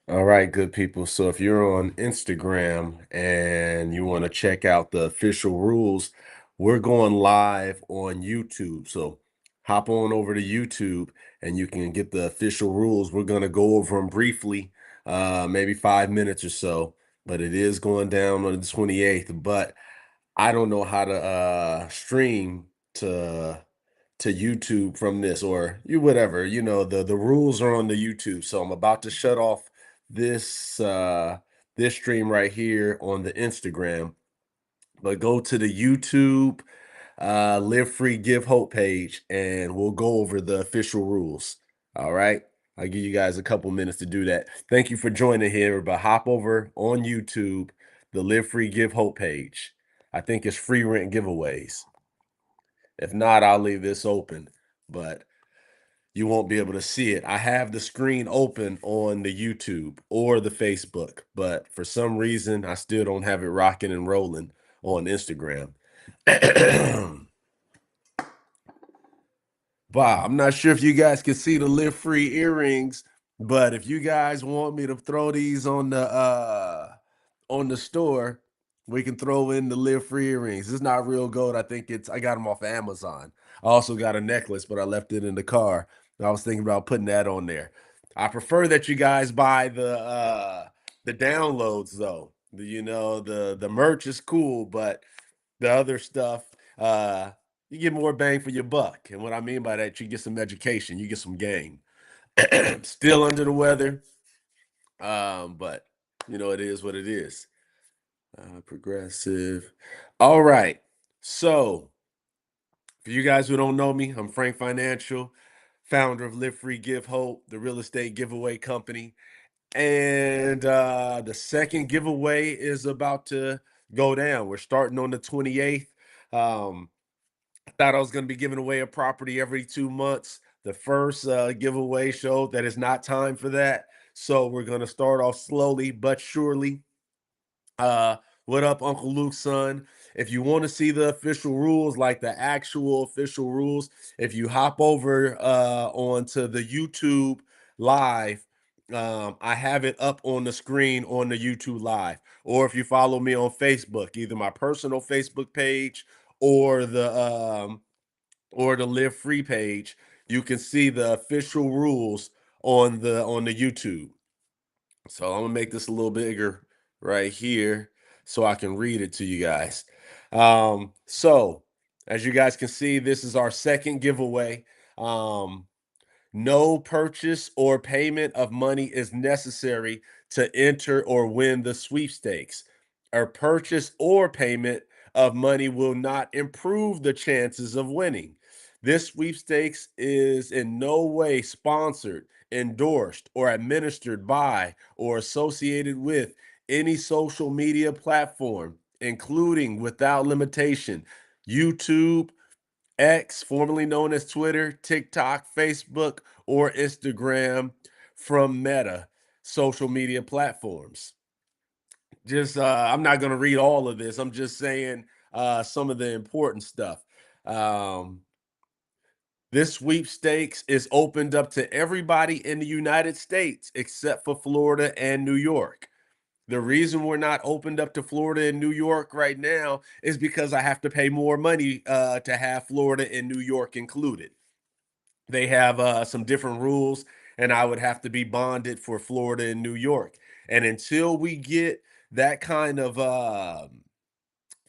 All right, good people. So if you're on Instagram and you want to check out the official rules, we're going live on YouTube. So hop on over to YouTube and you can get the official rules. We're going to go over them briefly, maybe 5 minutes or so, but it is going down on the 28th. But I don't know how to stream to YouTube from this or you whatever. The rules are on the YouTube. So I'm about to shut off this stream right here on the Instagram. But go to the YouTube Live Free Give Hope page and we'll go over the official rules. All right. I'll give you guys a couple minutes to do that. Thank you for joining here, but hop over on YouTube, the Live Free Give Hope page. I think it's free rent giveaways. If not, I'll leave this open, but you won't be able to see it. I have the screen open on the YouTube or the Facebook, but for some reason, I still don't have it rocking and rolling on Instagram. Wow, I'm not sure if you guys can see the Live Free earrings, but if you guys want me to throw these on the store, we can throw in the Live Free earrings. It's not real gold. I got them off of Amazon. I also got a necklace, but I left it in the car. I was thinking about putting that on there. I prefer that you guys buy the downloads though. The merch is cool, but the other stuff, you get more bang for your buck. And what I mean by that, you get some education, you get some game. Still under the weather, but it is what it is. Progressive. All right. So, for you guys who don't know me, I'm Frank Financial, founder of Live Free Give Hope, the real estate giveaway company. And the second giveaway is about to go down. We're starting on the 28th. I thought I was going to be giving away a property every 2 months. The first giveaway showed that it's not time for that. So we're going to start off slowly but surely. Uh, what up, Uncle Luke's son? If you want to see the official rules, like the actual official rules, if you hop over onto the YouTube live, I have it up on the screen on the YouTube live. Or if you follow me on Facebook, either my personal Facebook page or the Live Free page, you can see the official rules on the YouTube. So I'm gonna make this a little bigger right here so I can read it to you guys. So as you guys can see, this is our second giveaway. Um, no purchase or payment of money is necessary to enter or win the sweepstakes. A purchase or payment of money will not improve the chances of winning. This sweepstakes is in no way sponsored, endorsed, or administered by or associated with any social media platform, including without limitation YouTube, X, formerly known as Twitter, TikTok, Facebook, or Instagram from Meta social media platforms. Just I'm not going to read all of this. I'm just saying some of the important stuff. Um, this sweepstakes is opened up to everybody in the United States except for Florida and New York. The reason we're not opened up to Florida and New York right now is because I have to pay more money to have Florida and New York included. They have some different rules, and I would have to be bonded for Florida and New York. And until we get that kind of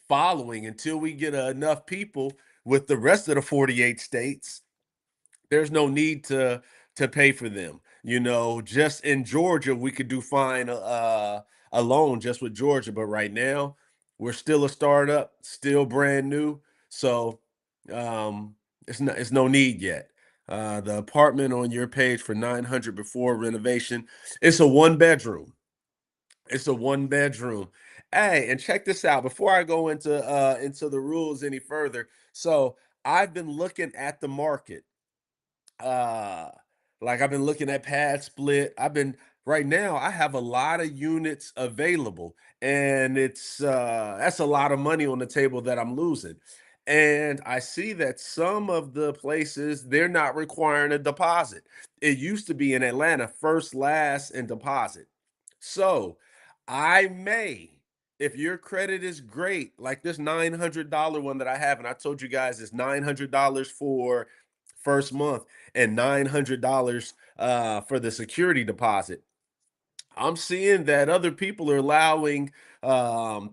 following, until we get enough people with the rest of the 48 states, there's no need to pay for them. Just in Georgia, we could do fine alone just with Georgia, but right now we're still a startup, still brand new, so um, it's no need yet. The apartment on your page for 900 before renovation, it's a one bedroom. It's a one bedroom. Hey, and check this out before I go into the rules any further. So I've been looking at the market, uh, like I've been looking at pad split. Right now I have a lot of units available and that's a lot of money on the table that I'm losing. And I see that some of the places they're not requiring a deposit. It used to be in Atlanta, first, last, and deposit. So I may, if your credit is great, like this $900 one that I have, and I told you guys it's $900 for first month and $900 for the security deposit. I'm seeing that other people are allowing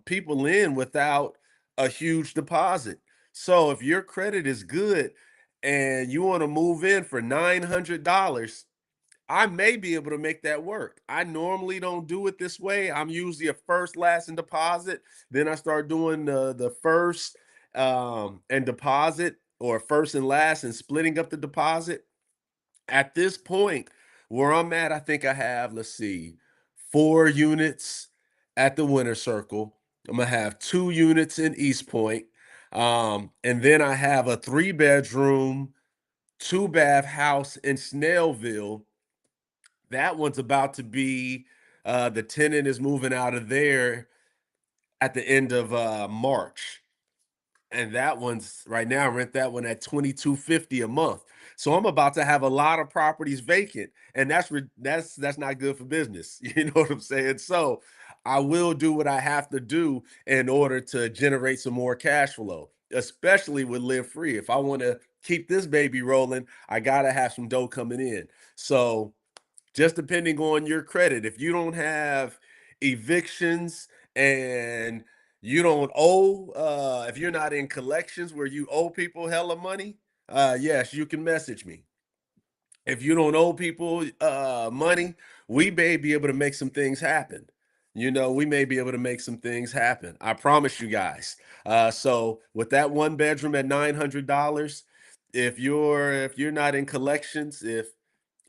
people in without a huge deposit. So if your credit is good and you want to move in for $900, I may be able to make that work. I normally don't do it this way. I'm usually a first, last, and deposit. Then I start doing the first and deposit, or first and last, and splitting up the deposit. At this point, where I'm at, I think I have, let's see, 4 units at the Winter Circle. I'm gonna have 2 units in East Point. And then I have a 3 bedroom, 2 bath house in Snellville. That one's about to be the tenant is moving out of there at the end of March. And that one's right now, rent that one at 2250 a month. So I'm about to have a lot of properties vacant, and that's not good for business. You know what I'm saying? So I will do what I have to do in order to generate some more cash flow, especially with Live Free. If I want to keep this baby rolling, I gotta have some dough coming in. So just depending on your credit. If you don't have evictions and you don't owe, if you're not in collections where you owe people hella money, yes, you can message me. If you don't owe people money, we may be able to make some things happen. We may be able to make some things happen. I promise you guys. So with that 1 bedroom at $900, if you're not in collections, if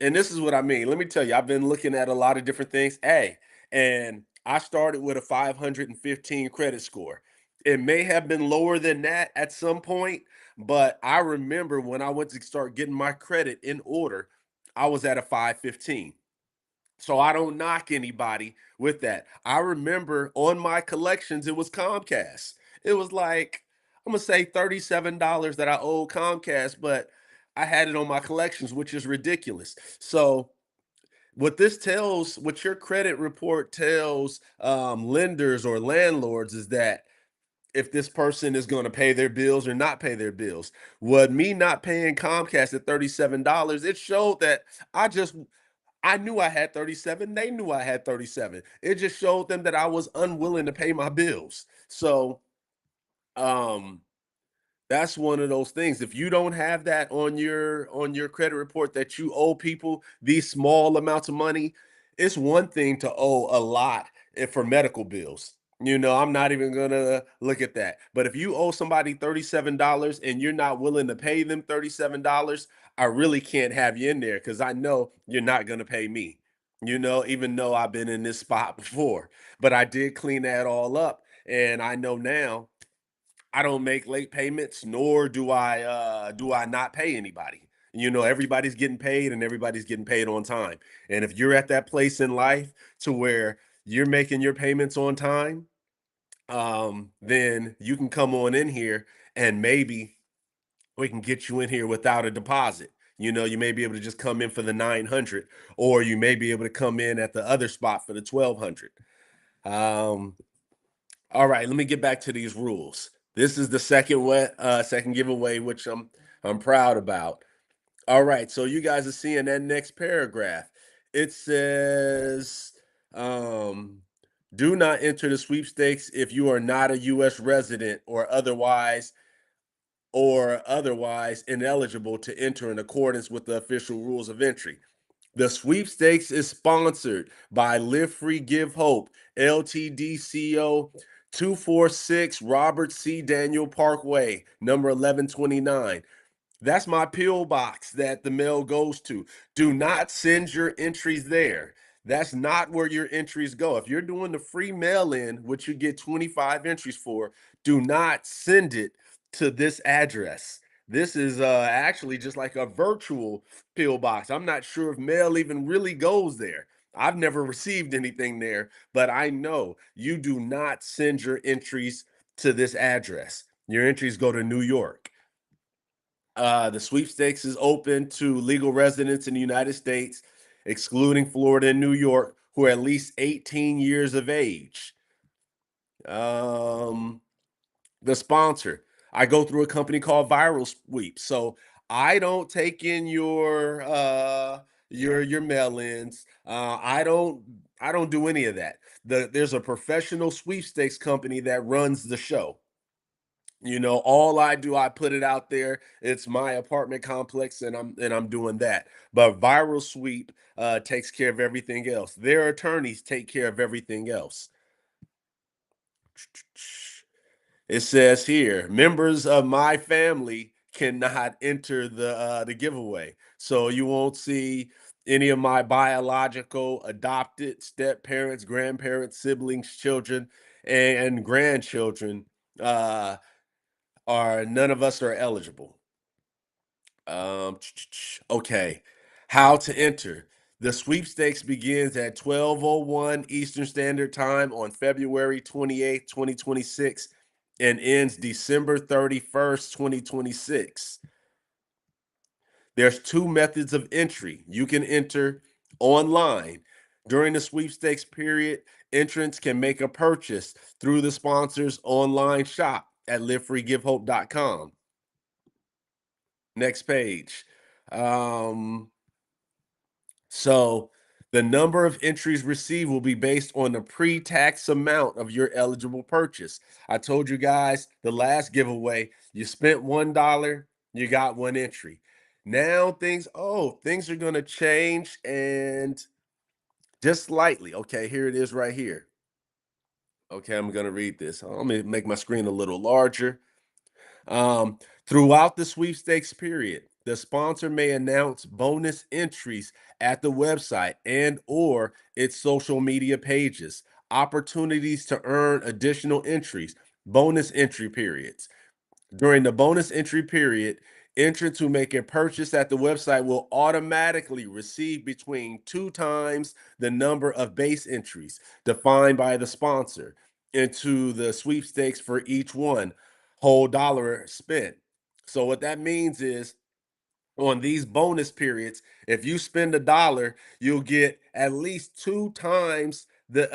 and this is what I mean. Let me tell you, I've been looking at a lot of different things. Hey, and I started with a 515 credit score. It may have been lower than that at some point, but I remember when I went to start getting my credit in order, I was at a 515. So I don't knock anybody with that. I remember on my collections, it was Comcast. It was like, I'm gonna say $37 that I owe Comcast, but I had it on my collections, which is ridiculous. So what your credit report tells lenders or landlords is that if this person is going to pay their bills or not pay their bills. What me not paying Comcast at $37, it showed that I knew I had 37. They knew I had 37. It just showed them that I was unwilling to pay my bills. So, um, that's one of those things. If you don't have that on your credit report that you owe people these small amounts of money, it's one thing to owe a lot for medical bills. I'm not even gonna look at that. But if you owe somebody $37 and you're not willing to pay them $37, I really can't have you in there because I know you're not gonna pay me. Even though I've been in this spot before. But I did clean that all up. And I know now I don't make late payments, nor do I not pay anybody. Everybody's getting paid and everybody's getting paid on time. And if you're at that place in life to where you're making your payments on time, then you can come on in here and maybe we can get you in here without a deposit. You may be able to just come in for the 900, or you may be able to come in at the other spot for the 1200. Um, all right, let me get back to these rules. This is the second giveaway, which I'm proud about. All right, so you guys are seeing that next paragraph. It says, um, "Do not enter the sweepstakes if you are not a U.S. resident or otherwise ineligible to enter in accordance with the official rules of entry." The sweepstakes is sponsored by Live Free Give Hope, LTDCO 246 Robert C. Daniel Parkway, number 1129. That's my P.O. box that the mail goes to. Do not send your entries there. That's not where your entries go. If you're doing the free mail in, which you get 25 entries for, do not send it to this address. This is actually just like a virtual P.O. box. I'm not sure if mail even really goes there. I've never received anything there, but I know you do not send your entries to this address. Your entries go to New York. The sweepstakes is open to legal residents in the United States, excluding Florida and New York, who are at least 18 years of age. Um, the sponsor, I go through a company called Viral Sweep. So I don't take in your mail-ins. I don't do any of that. There's a professional sweepstakes company that runs the show. All I do, I put it out there. It's my apartment complex, and I'm doing that. But Viral Sweep takes care of everything else. Their attorneys take care of everything else. It says here, members of my family cannot enter the giveaway. So you won't see any of my biological, adopted step parents, grandparents, siblings, children, and grandchildren. Are none of us are eligible. Okay. How to enter. The sweepstakes begins at 12:01 Eastern Standard Time on February 28th, 2026 and ends December 31st, 2026. There's two methods of entry. You can enter online. During the sweepstakes period, entrants can make a purchase through the sponsor's online shop at livefreegivehope.com. Next page. Um, so the number of entries received will be based on the pre-tax amount of your eligible purchase. I told you guys the last giveaway, you spent $1, you got one entry. Now things are going to change, and just slightly. Okay, here it is right here. Okay, I'm going to read this. Let me make my screen a little larger. Um, Throughout the sweepstakes period, the sponsor may announce bonus entries at the website and or its social media pages, opportunities to earn additional entries, bonus entry periods. During the bonus entry period, entrants who make a purchase at the website will automatically receive between two times the number of base entries defined by the sponsor into the sweepstakes for each whole dollar spent. So what that means is, on these bonus periods, if you spend $1, you'll get at least two times the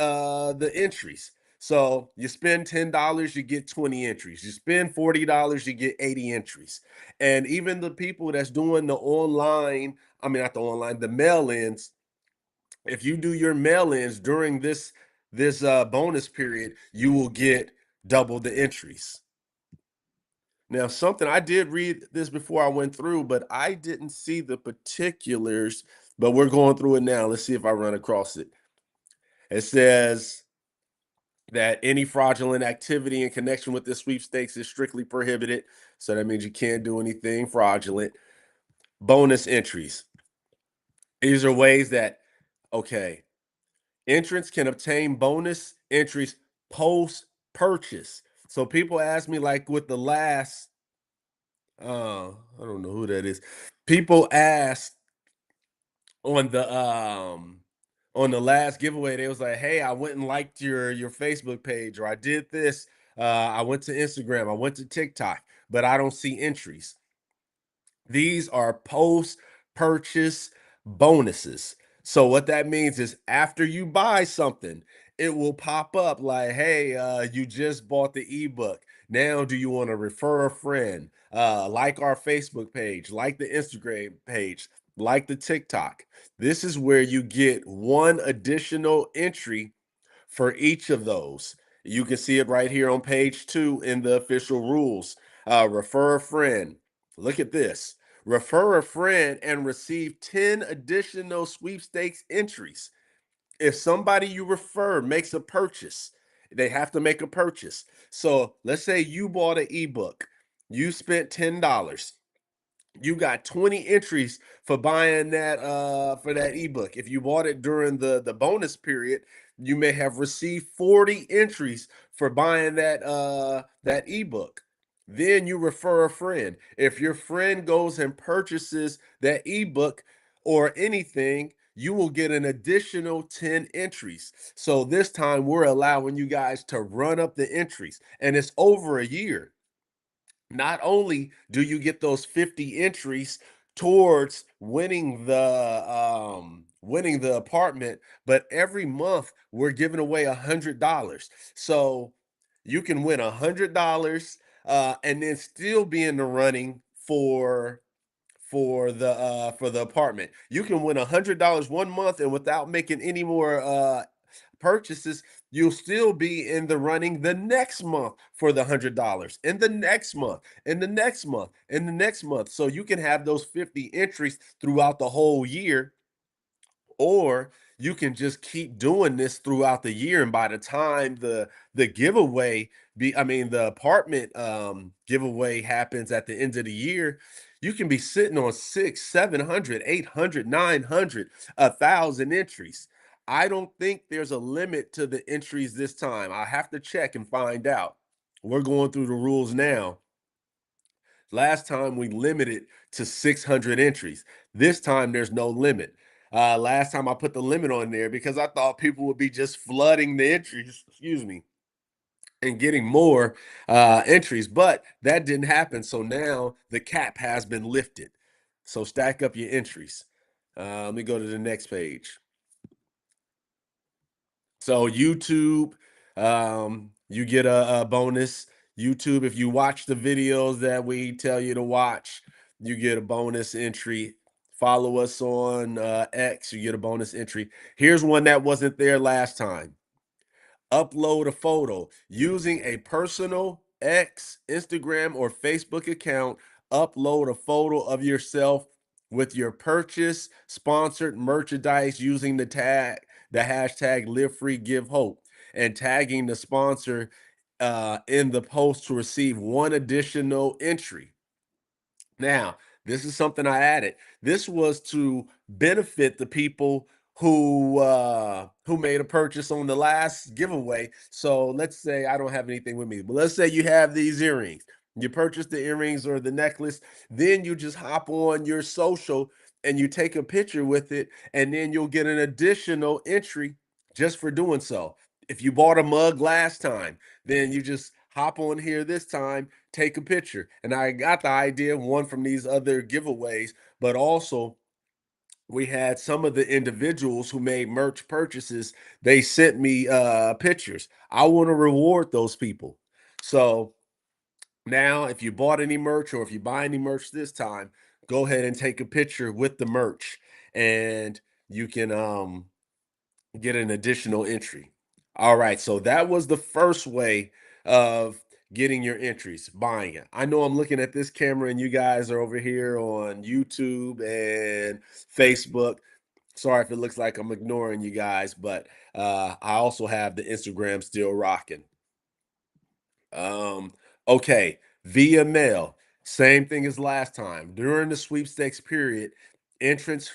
entries. So you spend $10, you get 20 entries. You spend $40, you get 80 entries. And even the people that's doing the online, I mean not the online, the mail-ins, if you do your mail-ins during this bonus period, you will get double the entries. Now, something I did read this before I went through, but I didn't see the particulars, but we're going through it now. Let's see if I run across it. It says that any fraudulent activity in connection with this sweepstakes is strictly prohibited. So that means you can't do anything fraudulent. Bonus entries. These are ways that, okay, entrants can obtain bonus entries post purchase. So people ask me, like with the last, I don't know who that is. People asked on the last giveaway, they was like, "Hey, I went and liked your Facebook page, or I did this. I went to Instagram, I went to TikTok, but I don't see entries." These are post-purchase bonuses. So what that means is, after you buy something, it will pop up like, "Hey, you just bought the ebook. Now, do you want to refer a friend? Like our Facebook page, like the Instagram page, like the TikTok." This is where you get one additional entry for each of those. You can see it right here on page 2 in the official rules. Refer a friend. Look at this. Refer a friend and receive 10 additional sweepstakes entries. If somebody you refer makes a purchase, they have to make a purchase. So let's say you bought an ebook, you spent $10. You got 20 entries for buying that for that ebook. If you bought it during the bonus period, you may have received 40 entries for buying that ebook. Then you refer a friend. If your friend goes and purchases that ebook or anything, you will get an additional 10 entries. So this time we're allowing you guys to run up the entries, and it's over a year. Not only do you get those 50 entries towards winning the apartment, but every month we're giving away $100. So you can win $100 and then still be in the running for the apartment. You can win $100 one month, and without making any more purchases, you'll still be in the running the next month for the $100, in the next month, in the next month, in the next month. So you can have those 50 entries throughout the whole year, or you can just keep doing this throughout the year, and by the time the giveaway the apartment giveaway happens at the end of the year, you can be sitting on 6, 700, 800, 900, 1,000 entries. I don't think there's a limit to the entries this time. I have to check and find out. We're going through the rules now. Last time we limited to 600 entries. This time there's no limit. Last time I put the limit on there because I thought people would be just flooding the entries, excuse me, and getting more entries, but that didn't happen. So now the cap has been lifted. So stack up your entries. Let me go to the next page. So YouTube, you get a bonus. YouTube, if you watch the videos that we tell you to watch, you get a bonus entry. Follow us on X, you get a bonus entry. Here's one that wasn't there last time. Upload a photo using a personal X, Instagram, or Facebook account. Upload a photo of yourself with your purchase, sponsored merchandise using the hashtag Live Free Give Hope, and tagging the sponsor in the post to receive one additional entry. Now, this is something I added. This was to benefit the people who made a purchase on the last giveaway. So let's say I don't have anything with me, but let's say you have these earrings. You purchase the earrings or the necklace, then you just hop on your social and you take a picture with it, and then you'll get an additional entry just for doing so. If you bought a mug last time, then you just hop on here this time, take a picture. And I got the idea, one from these other giveaways, but also we had some of the individuals who made merch purchases. They sent me pictures. I want to reward those people. So now if you bought any merch or if you buy any merch this time, go ahead and take a picture with the merch, and you can get an additional entry. All right, so that was the first way of getting your entries, buying it. I know I'm looking at this camera and you guys are over here on YouTube and Facebook. Sorry if it looks like I'm ignoring you guys, but I also have the Instagram still rocking. Um, okay, via mail. Same thing as last time. During the sweepstakes period, entrants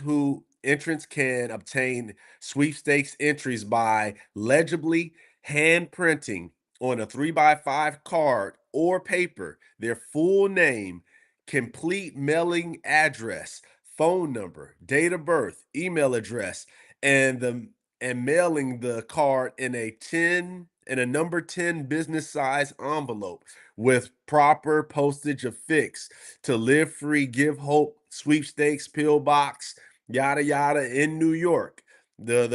can obtain sweepstakes entries by legibly hand printing on a 3x5 card or paper their full name, complete mailing address, phone number, date of birth, email address, and the and mailing the card in a number 10 business size envelope with proper postage affixed to Live Free Give Hope sweepstakes pill box, yada yada, in New York. The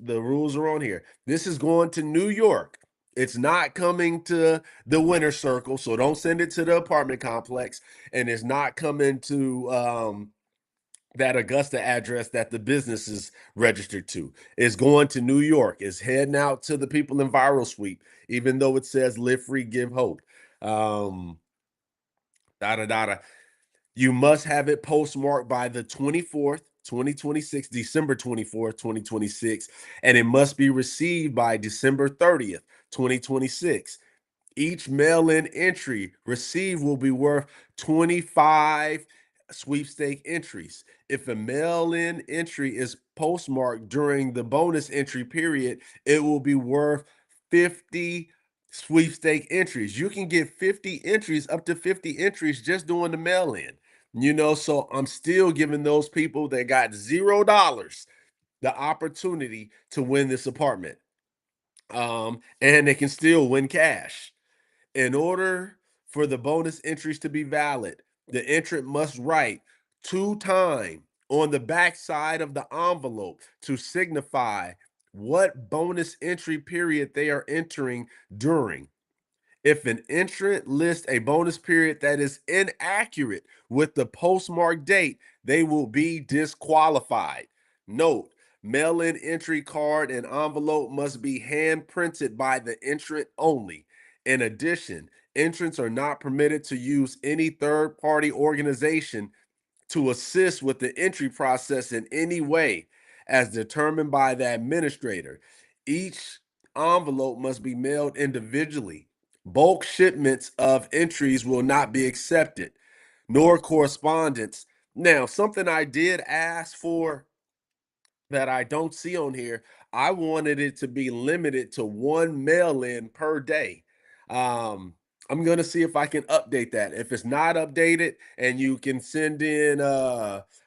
rules are on here. This is going to New York. It's not coming to the winner circle, so don't send it to the apartment complex, and it's not coming to that Augusta address that the business is registered to. Is going to New York. Is heading out to the people in Viral Sweep, even though it says Live Free, Give Hope. Um, da da da. You must have it postmarked by the 24th, 2026, December 24th, 2026, and it must be received by December 30th, 2026. Each mail-in entry received will be worth 25 sweepstake entries. If a mail-in entry is postmarked during the bonus entry period, it will be worth 50 sweepstake entries. You can get 50 entries, up to 50 entries just doing the mail-in. So I'm still giving those people that got $0 the opportunity to win this apartment. And they can still win cash. In order for the bonus entries to be valid, the entrant must write 2 times on the back side of the envelope to signify what bonus entry period they are entering during. If an entrant lists a bonus period that is inaccurate with the postmark date, they will be disqualified. Note, mail-in entry card and envelope must be hand printed by the entrant only. In addition, entrants are not permitted to use any third-party organization to assist with the entry process in any way as determined by the administrator. Each envelope must be mailed individually. Bulk shipments of entries will not be accepted, nor correspondence. Now, something I did ask for that I don't see on here, I wanted it to be limited to one mail-in per day. I'm gonna see if I can update that. If it's not updated and you can send in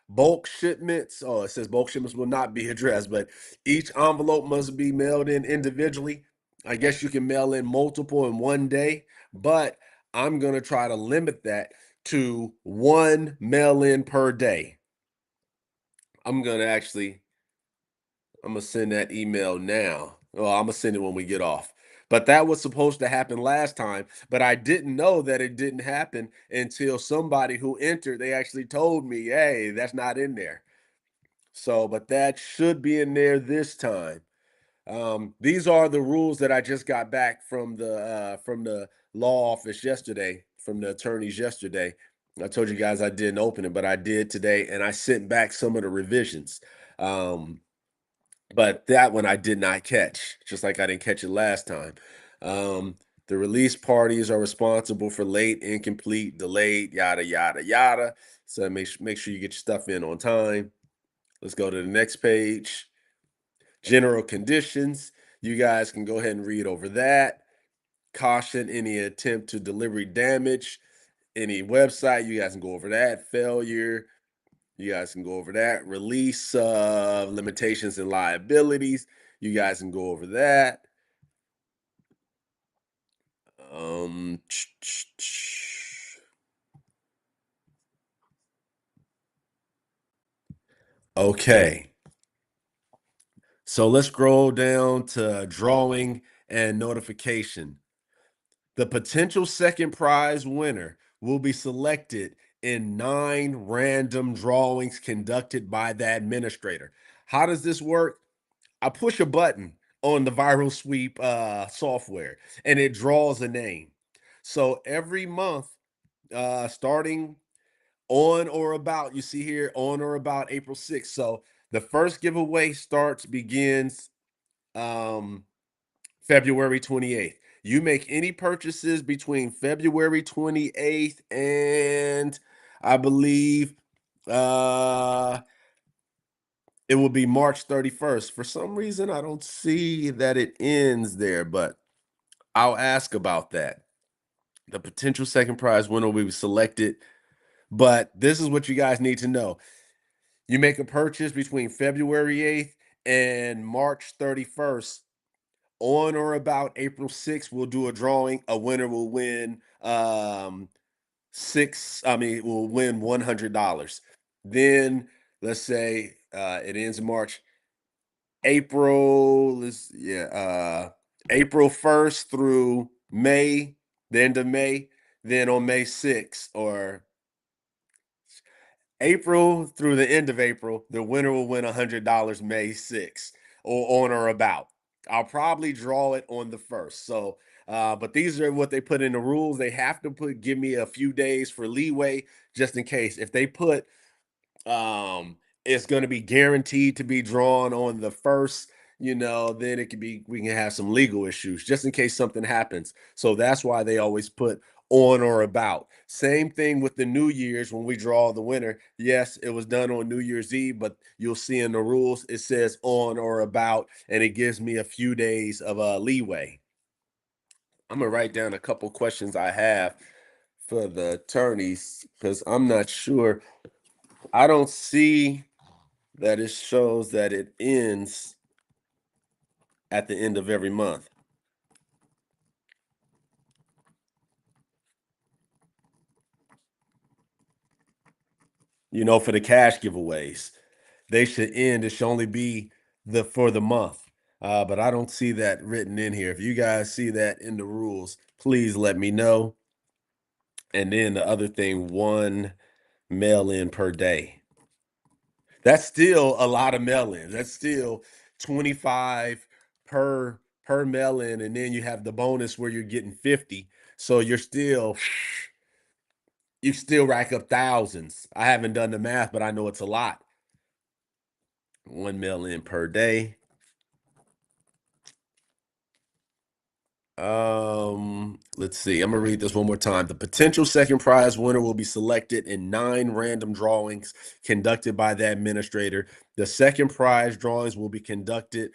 bulk shipments, oh, it says bulk shipments will not be addressed, but each envelope must be mailed in individually. I guess you can mail in multiple in one day, but I'm gonna try to limit that to one mail-in per day. I'm gonna actually I'm gonna send that email now. Well, I'm gonna send it when we get off. But that was supposed to happen last time, but I didn't know that it didn't happen until somebody who entered, they actually told me, "Hey, that's not in there." So, but that should be in there this time. These are the rules that I just got back from the law office yesterday, from the attorneys yesterday. I told you guys I didn't open it, but I did today, and I sent back some of the revisions. Um, but that one I did not catch, just like I didn't catch it last time. Um, the release parties are responsible for late, incomplete, delayed, yada yada yada. So make sure you get your stuff in on time. Let's go to the next page. General conditions. You guys can go ahead and read over that. Caution any attempt to delivery damage any website. You guys can go over that. Failure. You guys can go over that. Release limitations and liabilities. You guys can go over that. Um, okay. So let's scroll down to drawing and notification. The potential second prize winner will be selected in 9 random drawings conducted by the administrator. How does this work? I push a button on the viral sweep software and it draws a name. So every month, starting on or about, you see here, on or about April 6th. So the first giveaway begins um, February 28th. You make any purchases between February 28th and I believe uh it will be March 31st. For some reason, I don't see that it ends there, but I'll ask about that. The potential second prize winner will be selected, but this is what you guys need to know. You make a purchase between February 8th and March 31st. On or about April 6th, we'll do a drawing. A winner will win will win $100. Then let's say it ends in March. April 1st through May, the end of May. Then on May 6th or April through the end of April, the winner will win $100 May 6th or on or about. I'll probably draw it on the first. So, but these are what they put in the rules. They have to give me a few days for leeway just in case. If they put it's going to be guaranteed to be drawn on the first, then it could be, we can have some legal issues just in case something happens. So that's why they always put on or about. Same thing with the New Year's when we draw the winner. Yes, it was done on New Year's Eve, but you'll see in the rules it says on or about, and it gives me a few days of leeway. I'm gonna write down a couple questions I have for the attorneys because I'm not sure. I don't see that it shows that it ends at the end of every month. for the cash giveaways. They should end. It should only be for the month. But I don't see that written in here. If you guys see that in the rules, please let me know. And then the other thing, one mail in per day. That's still a lot of mail-ins. That's still 25 per mail-in, and then you have the bonus where you're getting 50. So you still rack up thousands. I haven't done the math, but I know it's a lot. One mail-in per day. Let's see. I'm gonna read this one more time. The potential second prize winner will be selected in 9 random drawings conducted by the administrator. The second prize drawings will be conducted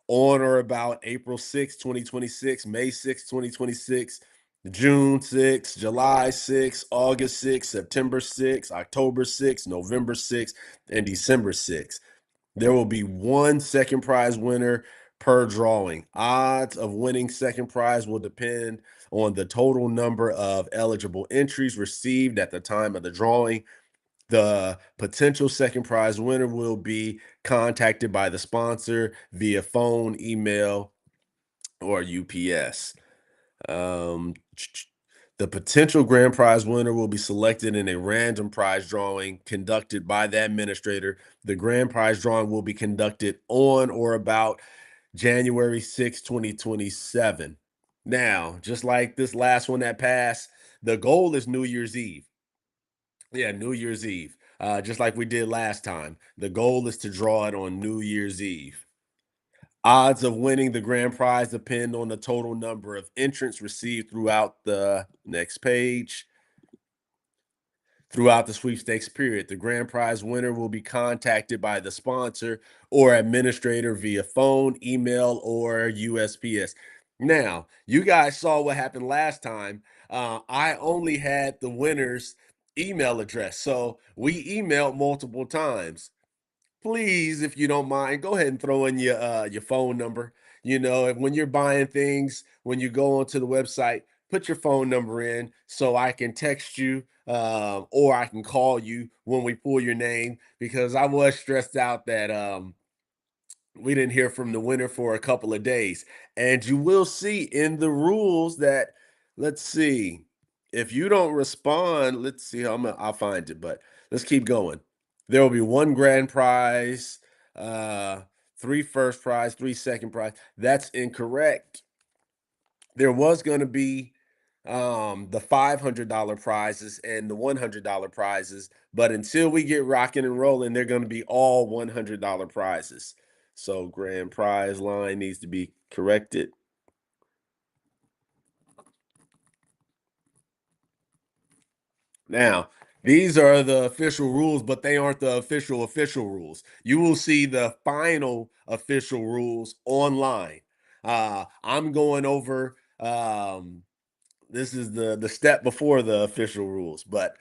on or about April 6, 2026, May 6, 2026, June 6, July 6, August 6, September 6, October 6, November 6, and December 6. There will be one second prize winner per drawing. Odds of winning second prize will depend on the total number of eligible entries received at the time of the drawing. The potential second prize winner will be contacted by the sponsor via phone, email, or UPS. Um, the potential grand prize winner will be selected in a random prize drawing conducted by the administrator. The grand prize drawing will be conducted on or about January 6, 2027. Now, just like this last one that passed, the goal is New Year's Eve. Yeah, New Year's Eve. Just like we did last time. The goal is to draw it on New Year's Eve. Odds of winning the grand prize depend on the total number of entrants received throughout the next page. Throughout the sweepstakes period, the grand prize winner will be contacted by the sponsor or administrator via phone, email, or USPS. Now, you guys saw what happened last time. I only had the winner's email address, so we emailed multiple times. Please, if you don't mind, go ahead and throw in your phone number. When you're buying things, when you go onto the website, put your phone number in so I can text you, or I can call you when we pull your name, because I was stressed out that we didn't hear from the winner for a couple of days. And you will see in the rules that, let's see, if you don't respond, let's see, I'll find it, but let's keep going. There will be one grand prize, uh, three first prize, three second prize. That's incorrect. There was going to be the $500 prizes and the $100 prizes, but until we get rocking and rolling, they're going to be all $100 prizes. So grand prize line needs to be corrected. Now, these are the official rules, but they aren't the official rules. You will see the final official rules online. I'm going over this is the step before the official rules, but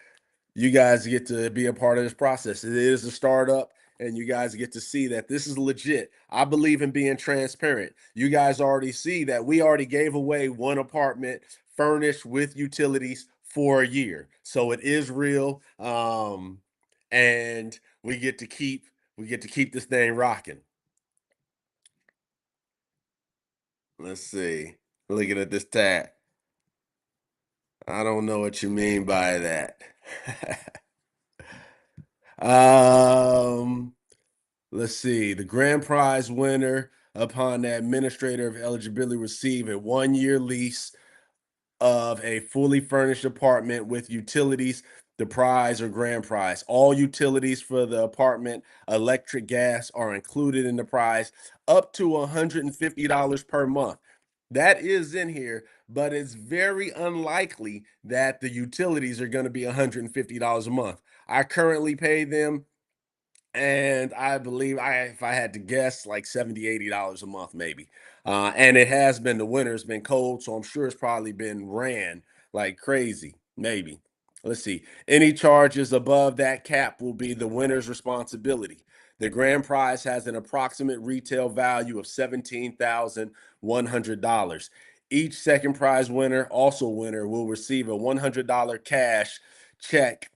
you guys get to be a part of this process. It is a startup, and you guys get to see that this is legit. I believe in being transparent. You guys already see that we already gave away one apartment furnished with utilities for a year. So it is real. And we get to keep this thing rocking. Let's see. Looking at this tag. I don't know what you mean by that. um Let's see. The grand prize winner, upon the administrator of eligibility, receive a 1-year lease of a fully furnished apartment with utilities. The prize or grand prize. All utilities for the apartment, electric, gas, are included in the prize, up to $150 per month. That is in here, but it's very unlikely that the utilities are going to be $150 a month. I currently pay them, and I believe, if I had to guess, like 70, $80 a month, maybe. And it has been, the winter's been cold, so I'm sure it's probably been ran like crazy. Maybe. Let's see. Any charges above that cap will be the winner's responsibility. The grand prize has an approximate retail value of $17,100. Each second prize winner will receive a $100 cash check.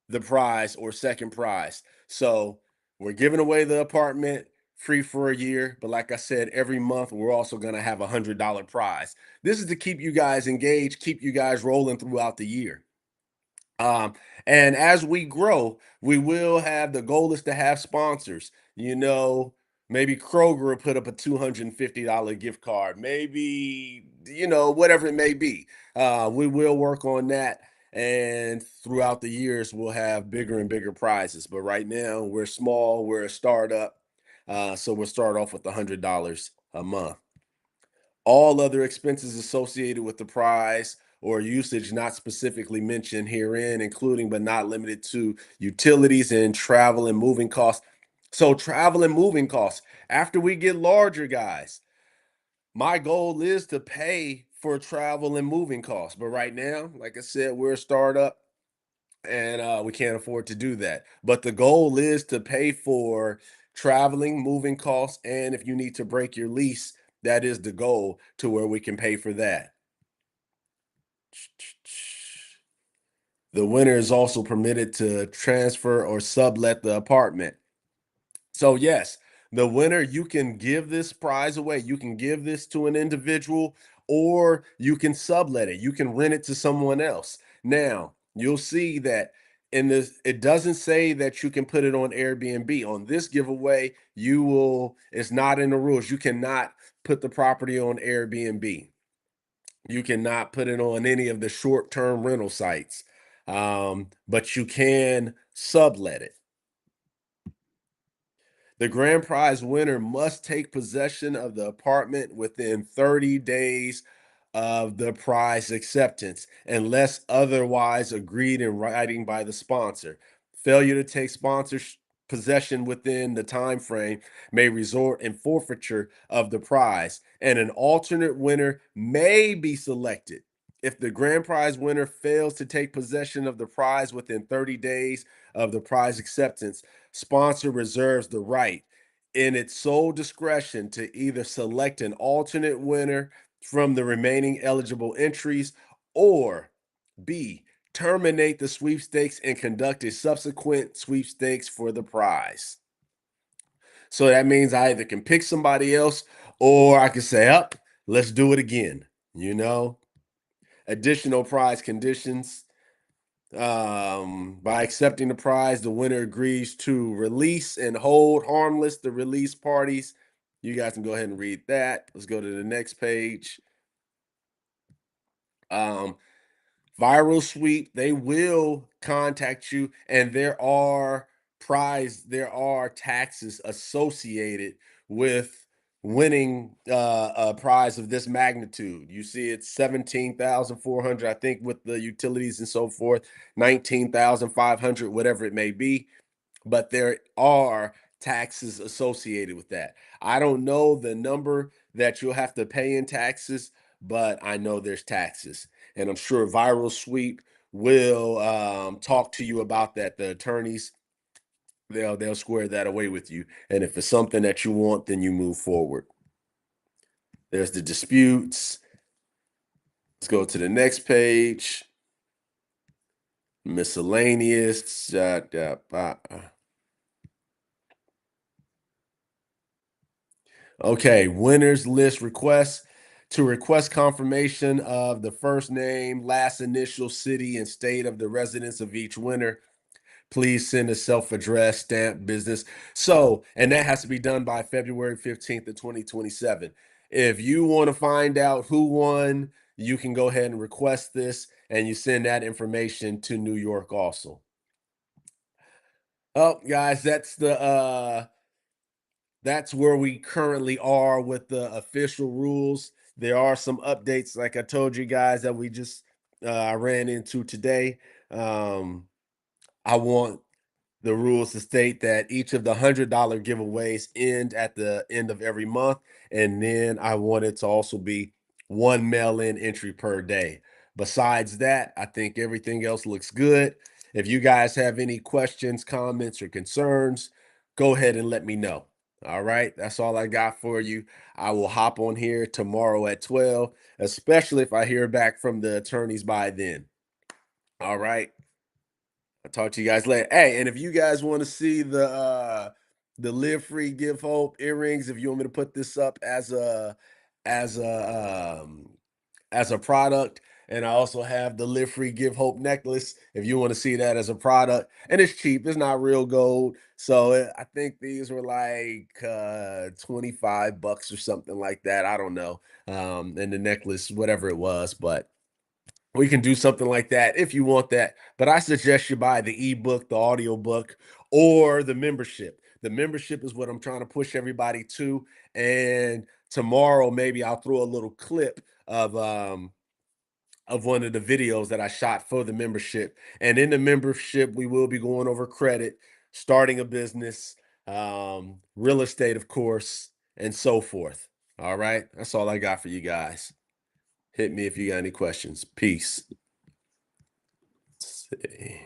the prize or second prize. So we're giving away the apartment free for a year, but like I said, every month we're also going to have $100 prize. This is to keep you guys engaged, keep you guys rolling throughout the year. Um, and as we grow, we will have, the goal is to have sponsors. Maybe Kroger will put up a $250 gift card, maybe, whatever it may be. We will work on that. And throughout the years, we'll have bigger and bigger prizes. But right now, we're small, we're a startup. So we'll start off with $100 a month. All other expenses associated with the prize or usage not specifically mentioned herein, including but not limited to utilities and travel and moving costs. So, travel and moving costs. After we get larger, guys, my goal is to pay for travel and moving costs. But right now, like I said, we're a startup and we can't afford to do that. But the goal is to pay for traveling, moving costs, and if you need to break your lease, that is the goal to where we can pay for that. The winner is also permitted to transfer or sublet the apartment. So yes, the winner, you can give this prize away. You can give this to an individual or you can sublet it. You can rent it to someone else. Now, you'll see that in this, it doesn't say that you can put it on Airbnb. On this giveaway, it's not in the rules. You cannot put the property on Airbnb. You cannot put it on any of the short-term rental sites. But you can sublet it. The grand prize winner must take possession of the apartment within 30 days of the prize acceptance, unless otherwise agreed in writing by the sponsor. Failure to take sponsor possession within the time frame may result in forfeiture of the prize, and an alternate winner may be selected. If the grand prize winner fails to take possession of the prize within 30 days of the prize acceptance, sponsor reserves the right in its sole discretion to either select an alternate winner from the remaining eligible entries or B, terminate the sweepstakes and conduct a subsequent sweepstakes for the prize. So that means I either can pick somebody else or I can say, up, let's do it again. You know, additional prize conditions. By accepting the prize, the winner agrees to release and hold harmless the release parties. You guys can go ahead and read that. Let's go to the next page. Um, Viral Sweep, they will contact you, and there are taxes associated with winning a prize of this magnitude. You see, it's 17,400, I think, with the utilities and so forth, 19,500, whatever it may be, but there are taxes associated with that. I don't know the number that you'll have to pay in taxes, but I know there's taxes. And I'm sure Viral Sweep will talk to you about that. The attorneys, they'll square that away with you. And if it's something that you want, then you move forward. There's the disputes. Let's go to the next page. Miscellaneous. Okay, winners list requests. To request confirmation of the first name, last initial, city, and state of the residence of each winner, please send a self-addressed stamp business. So, and that has to be done by February 15th of 2027. If you want to find out who won, you can go ahead and request this and you send that information to New York also. Oh, guys, that's where we currently are with the official rules. There are some updates, like I told you guys, that we just ran into today. Um, I want the rules to state that each of the $100 giveaways end at the end of every month, and then I want it to also be one mail-in entry per day. Besides that, I think everything else looks good. If you guys have any questions, comments, or concerns, go ahead and let me know. All right, that's all I got for you. I will hop on here tomorrow at 12, especially if I hear back from the attorneys by then. All right. I'll talk to you guys later. Hey, and if you guys want to see the Live Free Give Hope earrings, if you want me to put this up as a as a product, and I also have the Live Free Give Hope necklace if you want to see that as a product. And it's cheap, it's not real gold. So I think these were like 25 bucks or something like that. I don't know. And the necklace, whatever it was, but we can do something like that if you want that. But I suggest you buy the ebook, the audio book, or the membership. The membership is what I'm trying to push everybody to. And tomorrow, maybe I'll throw a little clip of one of the videos that I shot for the membership. And in the membership, we will be going over credit, starting a business, real estate, of course, and so forth. All right. That's all I got for you guys. Hit me if you got any questions. Peace. See.